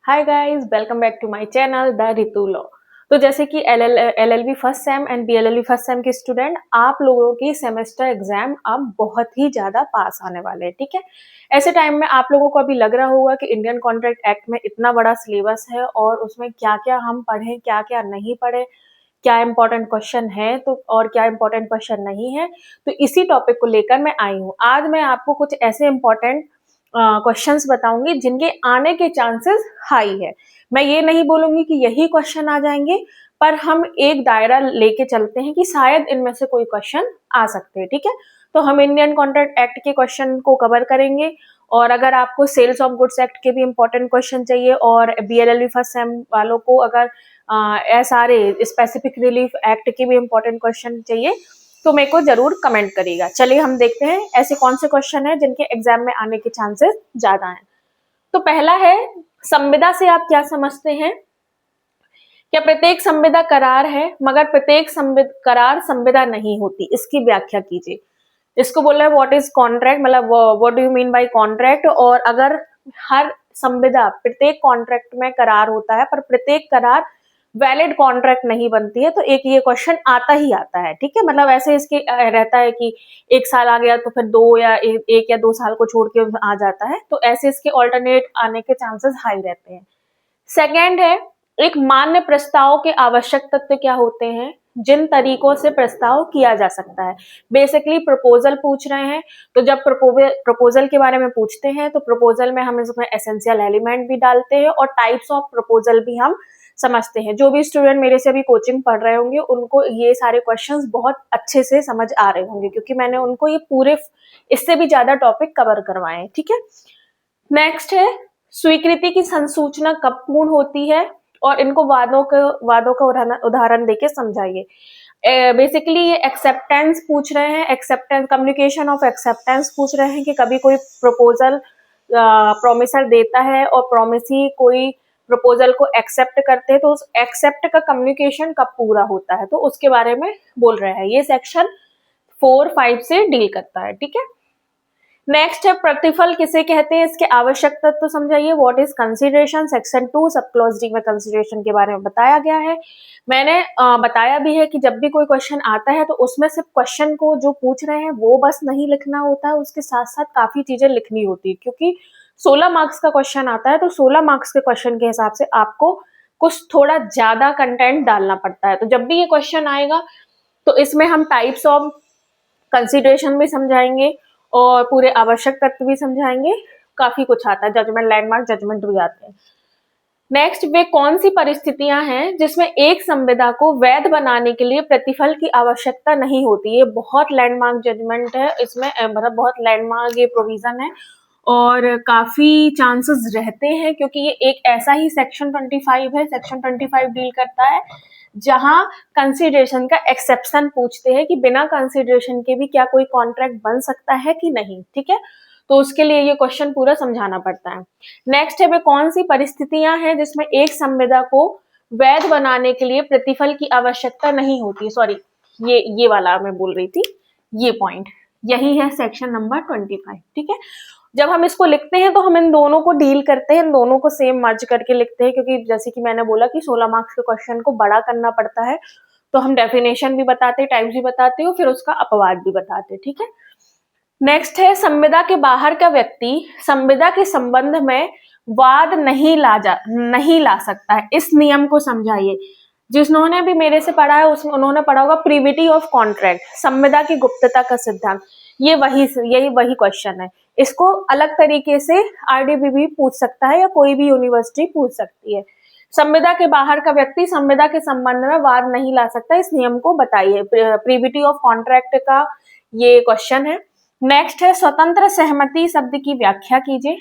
Hi guys, welcome back to my channel the Ritu law. तो जैसे कि LLB first sem and BLLB first sem के student, आप लोगों की सेमेस्टर एग्जाम अब बहुत ही ज्यादा पास आने वाले हैं। ठीक है, ऐसे टाइम में आप लोगों को अभी लग रहा होगा कि इंडियन कॉन्ट्रैक्ट एक्ट में इतना बड़ा सिलेबस है और उसमें क्या क्या हम पढ़ें, क्या क्या नहीं पढ़े, क्या इंपॉर्टेंट क्वेश्चन है तो और क्या इंपॉर्टेंट क्वेश्चन नहीं है। तो इसी टॉपिक को लेकर मैं आई हूँ। आज मैं आपको कुछ ऐसे इंपॉर्टेंट क्वेश्चंस बताऊंगी जिनके आने के चांसेस हाई है। मैं ये नहीं बोलूंगी कि यही क्वेश्चन आ जाएंगे, पर हम एक दायरा लेके चलते हैं कि शायद इनमें से कोई क्वेश्चन आ सकते हैं। ठीक है, तो हम इंडियन कॉन्ट्रैक्ट एक्ट के क्वेश्चन को कवर करेंगे, और अगर आपको सेल्स ऑफ गुड्स एक्ट के भी इंपॉर्टेंट क्वेश्चन चाहिए और बीएलएलबी फर्स्ट सेम वालों को अगर एसआरए स्पेसिफिक रिलीफ एक्ट के भी इंपॉर्टेंट क्वेश्चन चाहिए तो मेरे को जरूर कमेंट करिएगा। चलिए हम देखते हैं ऐसे कौन से क्वेश्चन है जिनके एग्जाम में आने के चांसेस ज्यादा हैं। तो पहला है, संविदा से आप क्या समझते हैं? क्या प्रत्येक संविदा करार है मगर प्रत्येक करार संविदा नहीं होती? इसकी व्याख्या कीजिए। इसको बोल रहा है व्हाट इज कॉन्ट्रैक्ट, मतलब what do you mean by contract. और अगर हर संविदा प्रत्येक कॉन्ट्रैक्ट में करार होता है पर प्रत्येक करार वैलिड कॉन्ट्रैक्ट नहीं बनती है, तो एक ये क्वेश्चन आता ही आता है। ठीक है, मतलब ऐसे इसके रहता है कि एक साल आ गया तो फिर दो या एक या दो साल को छोड़ के आ जाता है, तो ऐसे इसके ऑल्टरनेट आने के चांसेस हाई रहते हैं। सेकेंड है, एक मान्य प्रस्ताव के आवश्यक तत्व क्या होते हैं जिन तरीकों से प्रस्ताव किया जा सकता है? बेसिकली प्रपोजल पूछ रहे हैं, तो जब प्रपोजल के बारे में पूछते हैं तो प्रपोजल में हम इसमें एसेंशियल एलिमेंट भी डालते हैं और टाइप्स ऑफ प्रपोजल भी हम समझते हैं। जो भी स्टूडेंट मेरे से अभी कोचिंग पढ़ रहे होंगे उनको ये सारे क्वेश्चंस बहुत अच्छे से समझ आ रहे होंगे, क्योंकि मैंने उनको ये पूरे इससे भी ज्यादा टॉपिक कवर करवाए हैं। ठीक है, नेक्स्ट है, स्वीकृति की संसूचना कब पूर्ण होती है? और इनको वादों का उदाहरण देके समझाइए। बेसिकली ये एक्सेप्टेंस पूछ रहे हैं, एक्सेप्टेंस कम्युनिकेशन ऑफ एक्सेप्टेंस पूछ रहे हैं कि कभी कोई प्रपोजल प्रोमिसर देता है और प्रोमिसी कोई प्रपोजल को एक्सेप्ट करते हैं, तो उस एक्सेप्ट का कम्युनिकेशन कब पूरा होता है, तो उसके बारे में बोल रहे हैं। ये सेक्शन 4-5 से डील करता है। ठीक है, नेक्स्ट है, प्रतिफल किसे कहते हैं? इसके आवश्यक तत्व तो समझाइए। What is consideration? Section 2 sub clause D में कंसीडरेशन के बारे में बताया गया है। मैंने बताया भी है कि जब भी कोई क्वेश्चन आता है तो उसमें सिर्फ क्वेश्चन को जो पूछ रहे हैं वो बस नहीं लिखना होता है, उसके साथ साथ काफी चीजें लिखनी होती है, क्योंकि 16 मार्क्स का क्वेश्चन आता है, तो 16 मार्क्स के क्वेश्चन के हिसाब से आपको कुछ थोड़ा ज्यादा कंटेंट डालना पड़ता है। तो जब भी ये क्वेश्चन आएगा तो इसमें हम टाइप्स ऑफ कंसीडरेशन भी समझाएंगे और पूरे आवश्यक तत्व भी समझाएंगे। काफी कुछ आता है, जजमेंट, लैंडमार्क, जजमेंट भी आते हैं। नेक्स्ट, वे कौन सी परिस्थितियां हैं जिसमें एक संविदा को वैध बनाने के लिए प्रतिफल की आवश्यकता नहीं होती? ये बहुत लैंडमार्क जजमेंट है, इसमें मतलब बहुत लैंडमार्क ये प्रोविजन है और काफी चांसेस रहते हैं, क्योंकि ये एक ऐसा ही सेक्शन 25 है। सेक्शन 25 डील करता है जहां कंसीडरेशन का एक्सेप्शन पूछते हैं कि बिना कंसीडरेशन के भी क्या कोई कॉन्ट्रैक्ट बन सकता है कि नहीं। ठीक है, तो उसके लिए ये क्वेश्चन पूरा समझाना पड़ता है। नेक्स्ट है, वे कौन सी परिस्थितियां हैं जिसमें एक संविदा को वैध बनाने के लिए प्रतिफल की आवश्यकता नहीं होती? सॉरी, ये वाला मैं बोल रही थी, ये पॉइंट यही है सेक्शन नंबर 25। ठीक है, जब हम इसको लिखते हैं तो हम इन दोनों को डील करते हैं, इन दोनों को सेम मर्ज करके लिखते हैं, क्योंकि जैसे कि मैंने बोला कि 16 मार्क्स के क्वेश्चन को बड़ा करना पड़ता है, तो हम डेफिनेशन भी बताते, टाइप्स भी बताते हो, फिर उसका अपवाद भी बताते। ठीक है, नेक्स्ट है, संविदा के बाहर का व्यक्ति संविदा के संबंध में वाद नहीं ला सकता है। इस नियम को समझाइए। जिन्होंने भी मेरे से पढ़ा है उसमें उन्होंने पढ़ा होगा प्रीविटी ऑफ कॉन्ट्रैक्ट, संविदा की गुप्तता का सिद्धांत। यही वही क्वेश्चन है। इसको अलग तरीके से आरडीबी भी पूछ सकता है या कोई भी यूनिवर्सिटी पूछ सकती है। संविदा के बाहर का व्यक्ति संविदा के संबंध में वाद नहीं ला सकता, इस नियम को बताइए। प्रीविटी ऑफ कॉन्ट्रैक्ट का ये क्वेश्चन है। नेक्स्ट है, स्वतंत्र सहमति शब्द की व्याख्या कीजिए।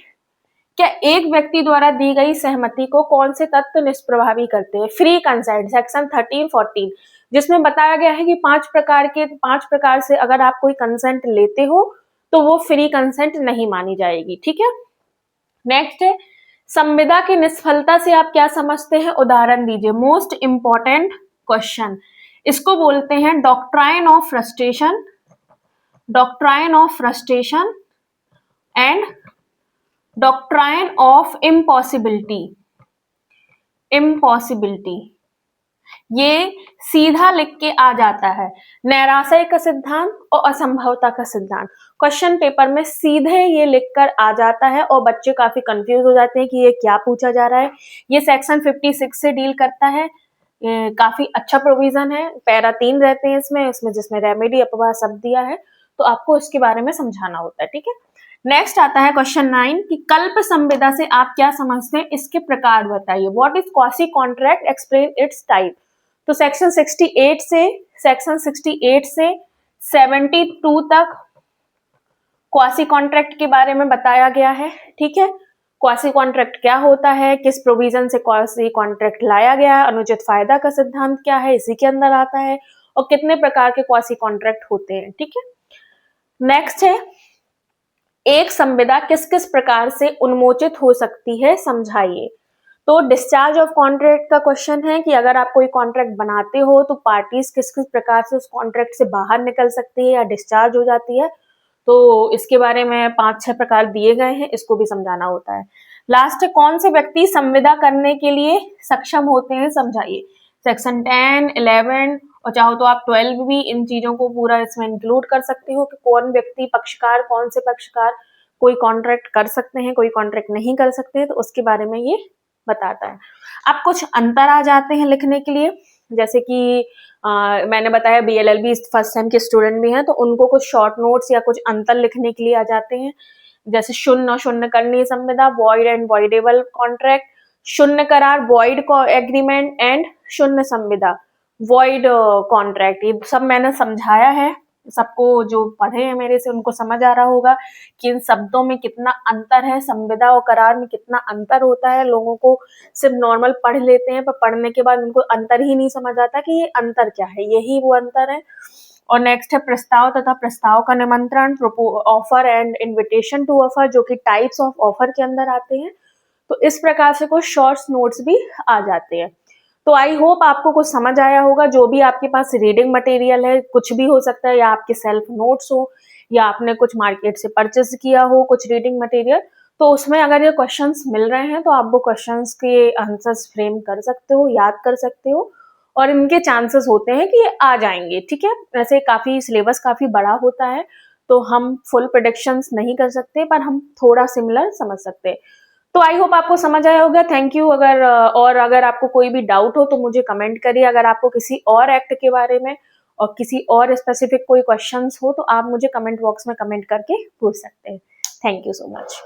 क्या एक व्यक्ति द्वारा दी गई सहमति को कौन से तत्व निष्प्रभावी करते हैं? फ्री कंसेंट, सेक्शन 13-14, जिसमें बताया गया है कि 5 प्रकार से अगर आप कोई कंसेंट लेते हो तो वो फ्री कंसेंट नहीं मानी जाएगी। ठीक है, नेक्स्ट है, संविदा की निष्फलता से आप क्या समझते हैं? उदाहरण दीजिए। मोस्ट इंपॉर्टेंट क्वेश्चन, इसको बोलते हैं doctrine of frustration, doctrine of frustration and doctrine of impossibility. Impossibility, ये सीधा लिख के आ जाता है। नैराश्य का सिद्धांत और असंभवता का सिद्धांत क्वेश्चन पेपर में सीधे ये लिखकर आ जाता है और बच्चे काफी कंफ्यूज हो जाते हैं कि ये क्या पूछा जा रहा है। ये सेक्शन 56 से डील करता है। काफी अच्छा प्रोविजन है। पैरा 3 रहते हैं इसमें जिसमें रेमेडी अपवाह सब दिया है, तो आपको इसके बारे में समझाना होता है। ठीक है, नेक्स्ट आता है क्वेश्चन 9 कि कल्प संविदा से आप क्या समझते हैं, इसके प्रकार बताइए। What is quasi contract, explain it's type. तो सेक्शन 68 से 72 तक क्वासी कॉन्ट्रैक्ट के बारे में बताया गया है। ठीक है, क्वासी कॉन्ट्रैक्ट क्या होता है, किस प्रोविजन से क्वासी कॉन्ट्रैक्ट लाया गया है, अनुचित फायदा का सिद्धांत क्या है, इसी के अंदर आता है, और कितने प्रकार के क्वासी कॉन्ट्रैक्ट होते हैं। ठीक है, नेक्स्ट है एक संविदा किस किस प्रकार से उन्मोचित हो सकती है, समझाइए। तो डिस्चार्ज ऑफ कॉन्ट्रैक्ट का क्वेश्चन है कि अगर आप कोई कॉन्ट्रैक्ट बनाते हो तो पार्टीज किस किस प्रकार से उस कॉन्ट्रैक्ट से बाहर निकल सकती है या डिस्चार्ज हो जाती है। तो इसके बारे में 5-6 प्रकार दिए गए हैं, इसको भी समझाना होता है। लास्ट है कौन से व्यक्ति संविदा करने के लिए सक्षम होते हैं, समझाइए। सेक्शन 10, 11 और चाहो तो आप 12 भी इन चीजों को पूरा इसमें इंक्लूड कर सकते हो कि कौन व्यक्ति पक्षकार, कौन से पक्षकार कोई कॉन्ट्रैक्ट कर सकते हैं, कोई कॉन्ट्रैक्ट नहीं कर सकते हैं, तो उसके बारे में ये बताता है। अब कुछ अंतर आ जाते हैं लिखने के लिए, जैसे कि मैंने बताया BLLB फर्स्ट सेम के स्टूडेंट भी हैं, तो उनको कुछ शॉर्ट नोट्स या कुछ अंतर लिखने के लिए आ जाते हैं। जैसे शून्य और शून्य करनीय संविदा, वॉइड एंड वॉइडेबल कॉन्ट्रैक्ट, शून्य करार वॉइड एग्रीमेंट एंड शून्य संविदा वॉइड कॉन्ट्रैक्ट। ये सब मैंने समझाया है, सबको जो पढ़े हैं मेरे से उनको समझ आ रहा होगा कि इन शब्दों में कितना अंतर है, संविदा और करार में कितना अंतर होता है। लोगों को सिर्फ नॉर्मल पढ़ लेते हैं, पर पढ़ने के बाद उनको अंतर ही नहीं समझ आता कि ये अंतर क्या है, यही वो अंतर है। और नेक्स्ट है प्रस्ताव तथा प्रस्ताव का निमंत्रण, offer and invitation to offer, जो कि टाइप्स ऑफ ऑफर के अंदर आते हैं। तो इस प्रकार से कुछ शॉर्ट्स नोट्स भी आ जाते हैं। तो आई होप आपको कुछ समझ आया होगा। जो भी आपके पास रीडिंग मटेरियल है, कुछ भी हो सकता है, या आपके सेल्फ नोट्स हो या आपने कुछ मार्केट से परचेज किया हो कुछ रीडिंग मटेरियल, तो उसमें अगर ये क्वेश्चंस मिल रहे हैं तो आप वो क्वेश्चंस के आंसर्स फ्रेम कर सकते हो, याद कर सकते हो, और इनके चांसेस होते हैं कि ये आ जाएंगे। ठीक है, वैसे काफी सिलेबस काफी बड़ा होता है, तो हम फुल प्रेडिक्शंस नहीं कर सकते, पर हम थोड़ा सिमिलर समझ सकते हैं। तो आई होप आपको समझ आया होगा। Thank you. अगर आपको कोई भी डाउट हो तो मुझे कमेंट करिए। अगर आपको किसी और एक्ट के बारे में और किसी और स्पेसिफिक कोई क्वेश्चंस हो तो आप मुझे कमेंट बॉक्स में कमेंट करके पूछ सकते हैं। Thank you so much.